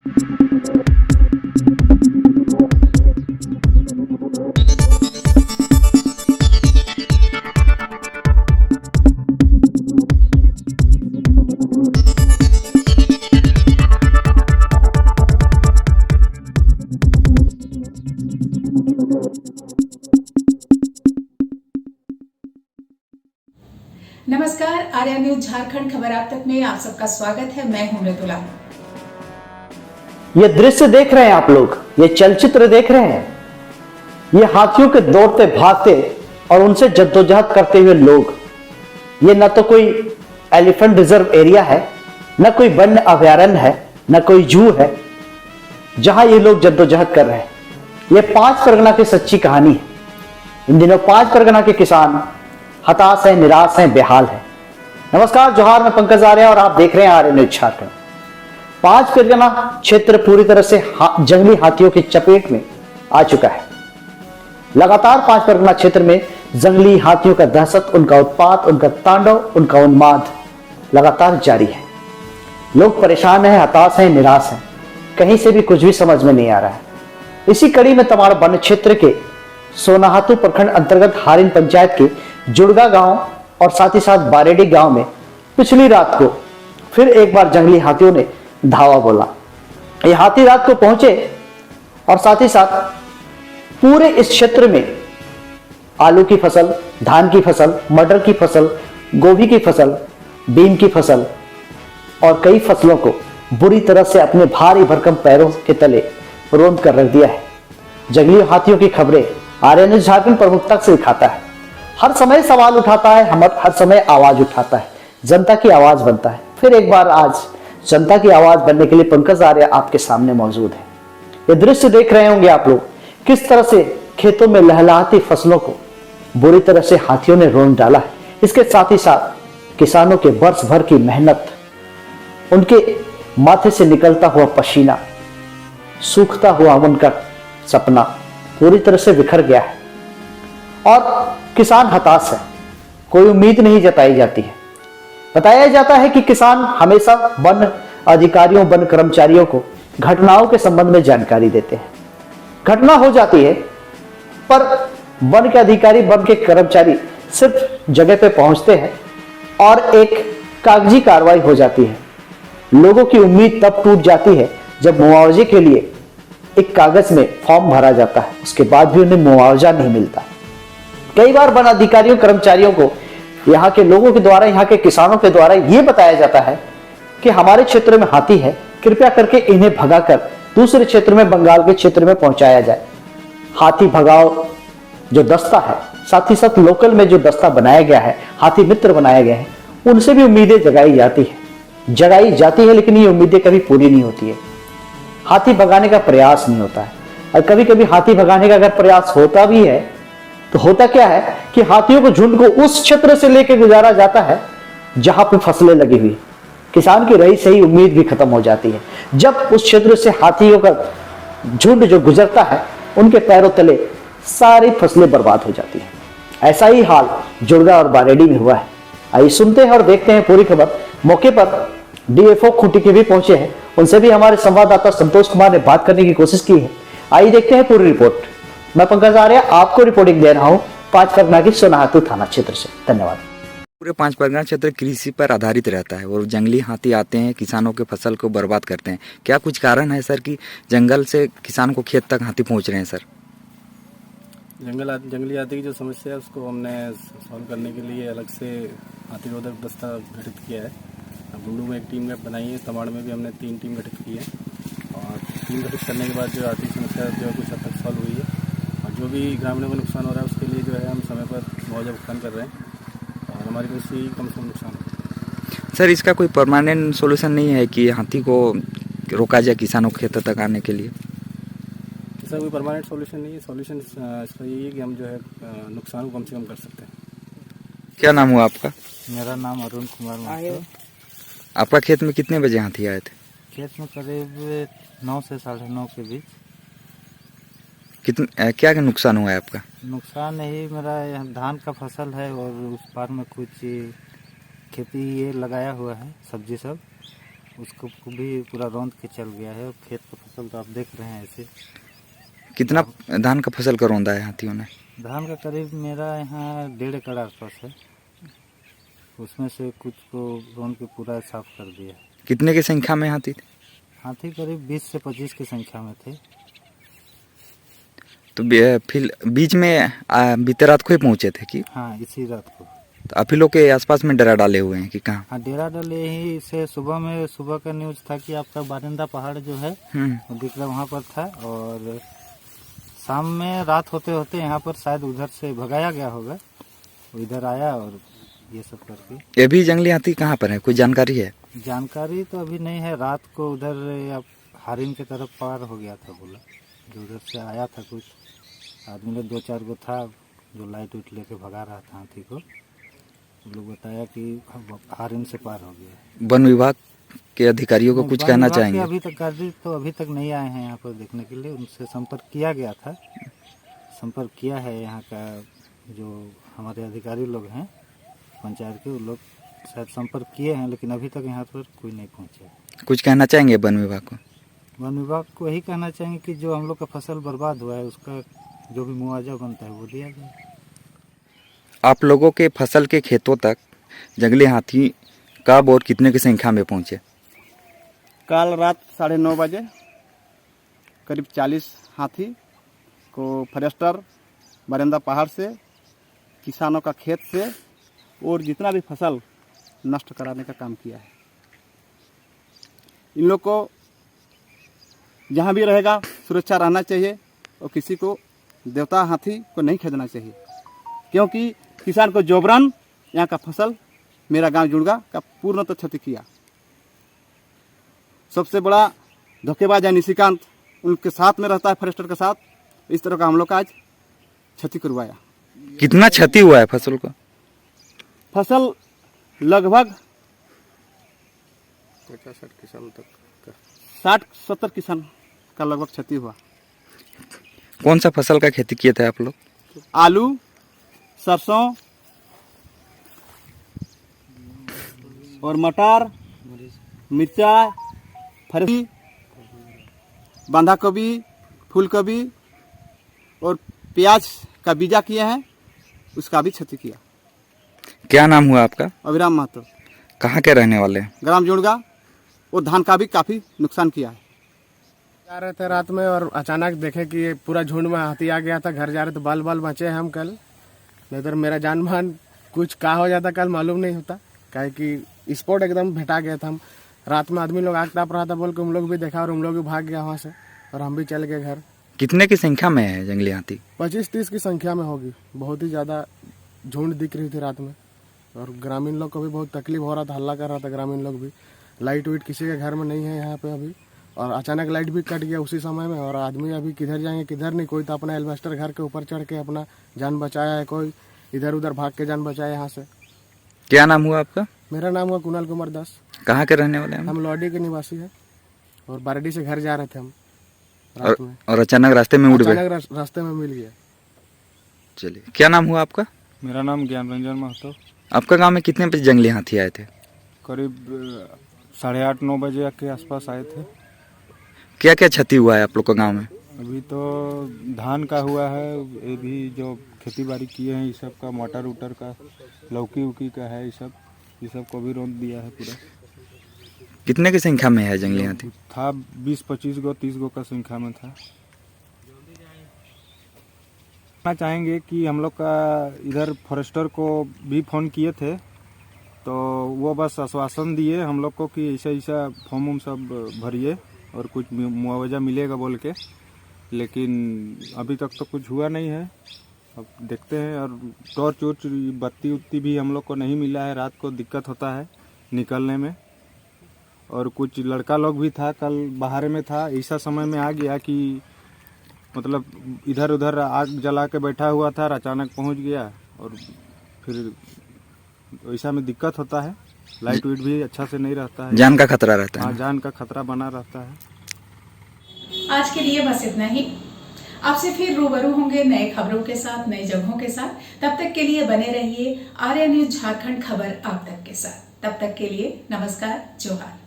नमस्कार, आर्या न्यूज झारखंड खबर आप तक में आप सबका स्वागत है। मैं हूं मृदुला। ये दृश्य देख रहे हैं आप लोग, ये चलचित्र देख रहे हैं, ये हाथियों के दौड़ते भागते और उनसे जद्दोजहद करते हुए लोग। ये न तो कोई एलिफेंट रिजर्व एरिया है, न कोई वन्य अभयारण्य है, न कोई जू है जहां ये लोग जद्दोजहद कर रहे हैं। ये 5 परगना की सच्ची कहानी है। इन दिनों 5 परगना के किसान हताश हैं, निराश हैं, बेहाल हैं। नमस्कार, जोहार, मैं पंकज आर्या और आप देख रहे हैं आर्या न्यूज झारखंड। 5 परगना क्षेत्र पूरी तरह से जंगली हाथियों की चपेट में आ चुका है। लगातार 5 परगना क्षेत्र में जंगली हाथियों का दहशत, उनका उत्पात, उनका तांडव, उनका उन्माद लगातार जारी है। लोग परेशान हैं, हताश हैं, निराश हैं, कहीं से भी कुछ भी समझ में नहीं आ रहा है। इसी कड़ी में तमाड़ वन क्षेत्र के सोनाहातू प्रखंड अंतर्गत हारिन पंचायत के जुड़गा गांव और साथ ही साथ बारेडी गांव में पिछली रात को फिर एक बार जंगली हाथियों ने धावा बोला। ये हाथी रात को पहुंचे और साथ ही साथ पूरे इस क्षेत्र में आलू की फसल, धान की फसल, मटर की फसल, गोभी की फसल, बीम की फसल और कई फसलों को बुरी तरह से अपने भारी भरकम पैरों के तले रोंद कर रख दिया है। जंगली हाथियों की खबरें आर्या न्यूज झारखंड प्रमुखता से दिखाता है। हर समय सवाल उठाता है, हर समय आवाज उठाता है, जनता की आवाज बनता है। फिर एक बार आज जनता की आवाज बनने के लिए पंकज आर्या आपके सामने मौजूद है। ये दृश्य देख रहे होंगे आप लोग, किस तरह से खेतों में लहलहाती फसलों को बुरी तरह से हाथियों ने रोंद डाला है। इसके साथ ही साथ किसानों के वर्ष भर की मेहनत, उनके माथे से निकलता हुआ पसीना, सूखता हुआ उनका सपना पूरी तरह से बिखर गया है और किसान हताश है। कोई उम्मीद नहीं जताई जाती है। बताया जाता है कि किसान हमेशा वन अधिकारियों, वन कर्मचारियों को घटनाओं के संबंध में जानकारी देते हैं। घटना हो जाती है पर वन के अधिकारी, वन के कर्मचारी सिर्फ जगह पे पहुंचते हैं और एक कागजी कार्रवाई हो जाती है। लोगों की उम्मीद तब टूट जाती है जब मुआवजे के लिए एक कागज में फॉर्म भरा जाता है, उसके बाद भी उन्हें मुआवजा नहीं मिलता। कई बार वन अधिकारियों, कर्मचारियों को यहाँ के लोगों के द्वारा, यहाँ के किसानों के द्वारा यह बताया जाता है कि हमारे क्षेत्र में हाथी है, कृपया करके इन्हें भगाकर दूसरे क्षेत्र में, बंगाल के क्षेत्र में पहुंचाया जाए। हाथी भगाओ जो दस्ता है, साथ ही साथ लोकल में जो दस्ता बनाया गया है, हाथी मित्र बनाए गए हैं, उनसे भी उम्मीदें जगाई जाती है, लेकिन ये उम्मीदें कभी पूरी नहीं होती है। हाथी भगाने का प्रयास नहीं होता है और कभी कभी हाथी भगाने का अगर प्रयास होता भी है तो होता क्या है कि हाथियों को, झुंड को उस क्षेत्र से लेकर गुजारा जाता है जहां पे फसलें लगी हुई। किसान की रही सही उम्मीद भी खत्म हो जाती है जब उस क्षेत्र से हाथियों का झुंड जो गुजरता है, उनके पैरों तले सारी फसलें बर्बाद हो जाती है। ऐसा ही हाल जुड़गा और बारेडी में हुआ है। आइए सुनते हैं और देखते हैं पूरी खबर। मौके पर डीएफओ खूंटी के भी पहुंचे हैं, उनसे भी हमारे संवाददाता संतोष कुमार ने बात करने की कोशिश की है। आइए देखते हैं पूरी रिपोर्ट। मैं पंकज आर्या आपको रिपोर्टिंग दे रहा हूं 5 परगना की सोनाहातू थाना क्षेत्र से। धन्यवाद। पूरे 5 परगना क्षेत्र कृषि पर आधारित रहता है और जंगली हाथी आते हैं, किसानों के फसल को बर्बाद करते हैं। क्या कुछ कारण है सर कि जंगल से किसान को खेत तक हाथी पहुंच रहे हैं सर? जंगली हाथी की जो समस्या है उसको हमने सॉल्व करने के लिए अलग से हाथी रोधक दस्ता गठित किया है। बुंडू में एक टीम बनाई है, तमाड़ में भी हमने 3 टीम गठित की है और टीम गठित करने के बाद जो हाथी समस्या जो है कुछ हद तक सॉल्व हुई है और जो भी ग्रामीणों को नुकसान हो रहा है उसके लिए जो है हम समय पर मुआवजा भुगतान कर रहे हैं और हमारी कृषि कम से कम नुकसान हो। सर इसका कोई परमानेंट सोल्यूशन नहीं है कि हाथी को रोका जाए किसानों के खेतों तक आने के लिए? इसका कोई परमानेंट सोल्यूशन नहीं है। सोल्यूशन इसका यही है कि हम जो है नुकसान को कम से कम कर सकते हैं। क्या नाम हुआ आपका? मेरा नाम अरुण कुमार महतो। आपका खेत में कितने बजे हाथी आए थे? खेत में करीब 9 से 9:30 के बीच। क्या नुकसान हुआ है आपका? नुकसान यही, मेरा यहाँ धान का फसल है और उस पार में कुछ खेती ये लगाया हुआ है, सब्जी सब, उसको भी पूरा रौंद के चल गया है। और खेत का फसल तो आप देख रहे हैं ऐसे। कितना धान का फसल का रौंदा है हाथियों ने? धान का करीब मेरा यहाँ 1.5 एकड़ आसपास है। उसमें से कुछ को रौंद के पूरा साफ कर दिया। कितने की संख्या में हाथी थे? हाथी करीब 20 से 25 की संख्या में थे। तो फिर बीच में बीते रात को ही पहुंचे थे कि? हाँ, इसी रात को। तो आप ही लोग के आसपास में डेरा डाले हुए हैं कि कहाँ? हाँ, डेरा डाले ही से सुबह का न्यूज़ था कि आपका बारिंदा पहाड़ जो है वो दिख रहा, वहाँ पर था। और शाम में रात होते होते यहाँ पर शायद उधर से भगाया गया होगा, इधर आया और ये सब करके। ये भी जंगली हाथी कहाँ पर है, कोई जानकारी है? जानकारी तो अभी नहीं है। रात को उधर हारिन की तरफ पार हो गया था, बोला जो उधर से आया था। कुछ आदमी लोग 2-4 गो था जो लाइट उइट लेके भगा रहा था हाथी को। लोग बताया कि हारिन से पार हो गया। वन विभाग के अधिकारियों को कुछ कहना चाहेंगे? अभी तक नहीं आए हैं यहाँ पर देखने के लिए। उनसे संपर्क किया गया था, संपर्क किया है यहाँ का जो हमारे अधिकारी लोग हैं पंचायत के, वो लोग शायद संपर्क किए हैं, लेकिन अभी तक यहाँ पर कोई नहीं पहुँचा। कुछ कहना चाहेंगे वन विभाग को? वन विभाग को यही कहना चाहेंगे कि जो हम लोग का फसल बर्बाद हुआ है उसका जो भी मुआवजा बनता है वो दिया जाए। आप लोगों के फसल के खेतों तक जंगली हाथी कब और कितने की संख्या में पहुंचे? कल रात 9:30 बजे करीब 40 हाथी को फॉरेस्टर बारिंदा पहाड़ से, किसानों का खेत से और जितना भी फसल नष्ट कराने का काम किया है। इन लोग को जहाँ भी रहेगा सुरक्षा रहना चाहिए और किसी को देवता हाथी को नहीं खेदना चाहिए, क्योंकि किसान को जोबरन यहाँ का फसल मेरा गांव जुड़गा का पूर्ण तो क्षति किया। सबसे बड़ा धोखेबाज है निशिकांत, उनके साथ में रहता है फॉरेस्टर के साथ। इस तरह का हम लोग का आज क्षति करवाया। कितना क्षति हुआ है फसल को? फसल लगभग 50-60 किसान तक का 60-70 किसान का लगभग क्षति हुआ। कौन सा फसल का खेती किए थे आप लोग? आलू, सरसों और मटर, मिर्चा, फरसी, बंधा गोभी, फूल गोभी और प्याज का बीजा किए हैं, उसका भी क्षति किया। क्या नाम हुआ आपका? अभिराम महतो। कहाँ के रहने वाले हैं? ग्राम जुड़गा। और धान का भी काफी नुकसान किया है। जा रहे थे रात में और अचानक देखे कि ये पूरा झुंड में हाथी आ गया था। घर जा रहे तो बाल बचे हम कल, नहीं तो मेरा जान मान कुछ का हो जाता कल मालूम नहीं होता। काहे कि स्पॉट एकदम भेटा गया था। हम रात में आदमी लोग आग ताप रहा था बोल के हम लोग भी देखा और हम लोग भी भाग गया वहाँ से और हम भी चल गए घर। कितने की संख्या में है जंगली हाथी? 25-30 की संख्या में होगी। बहुत ही ज़्यादा झुंड दिख रही थी रात में और ग्रामीण लोग को भी बहुत तकलीफ हो रहा था, हल्ला कर रहा था ग्रामीण लोग भी। लाइट वाइट किसी के घर में नहीं है यहाँ पे अभी, और अचानक लाइट भी कट गया उसी समय में। और आदमी अभी किधर जाएंगे किधर नहीं। कोई तो अपना एल्वेस्टर घर के ऊपर चढ़ के अपना जान बचाया है, कोई इधर उधर भाग के जान बचाया यहाँ से। क्या नाम हुआ आपका? मेरा नाम हुआ कुणाल कुमार दास। कहाँ के रहने वाले हैं? हम लौडी के निवासी हैं और बारडी से घर जा रहे थे हम रात में। और अचानक रास्ते में उड़ गए? अचानक रास्ते में मिल गया। चलिए, क्या नाम हुआ आपका? मेरा नाम ज्ञान रंजन महतो। आपका गांव में कितने बजे जंगली हाथी आए थे? करीब 8:30-9 बजे के आसपास आए थे। क्या क्या क्षति हुआ है आप लोग का गांव में? अभी तो धान का हुआ है, ये भी जो खेती बाड़ी किए हैं, ये सब का मटर उटर का, लौकी उकी का है, ये सब को भी रोक दिया है पूरा। कितने की संख्या में है जंगली हाथी? था 20-25 गो 30 गो का संख्या में था। चाहेंगे कि हम लोग का इधर फॉरेस्टर को भी फ़ोन किए थे तो वो बस आश्वासन दिए हम लोग को कि ऐसा ऐसा फॉर्म उम सब भरिए और कुछ मुआवजा मिलेगा बोल के, लेकिन अभी तक तो कुछ हुआ नहीं है। अब देखते हैं। और टॉर्च वॉर्च बत्ती उत्ती भी हम लोग को नहीं मिला है, रात को दिक्कत होता है निकलने में। और कुछ लड़का लोग भी था, कल बाहर में था, ऐसा समय में आ गया कि मतलब इधर उधर आग जला के बैठा हुआ था और अचानक पहुंच गया और फिर ऐसा में दिक्कत होता है। लाइट वाइट भी अच्छा से नहीं रहता है, जान का खतरा रहता है। हाँ, जान का खतरा बना रहता है। आज के लिए बस इतना ही। आपसे फिर रूबरू होंगे नए खबरों के साथ, नई जगहों के साथ। तब तक के लिए बने रहिए आर्या न्यूज झारखंड खबर आप तक के साथ। तब तक के लिए नमस्कार, जोहार।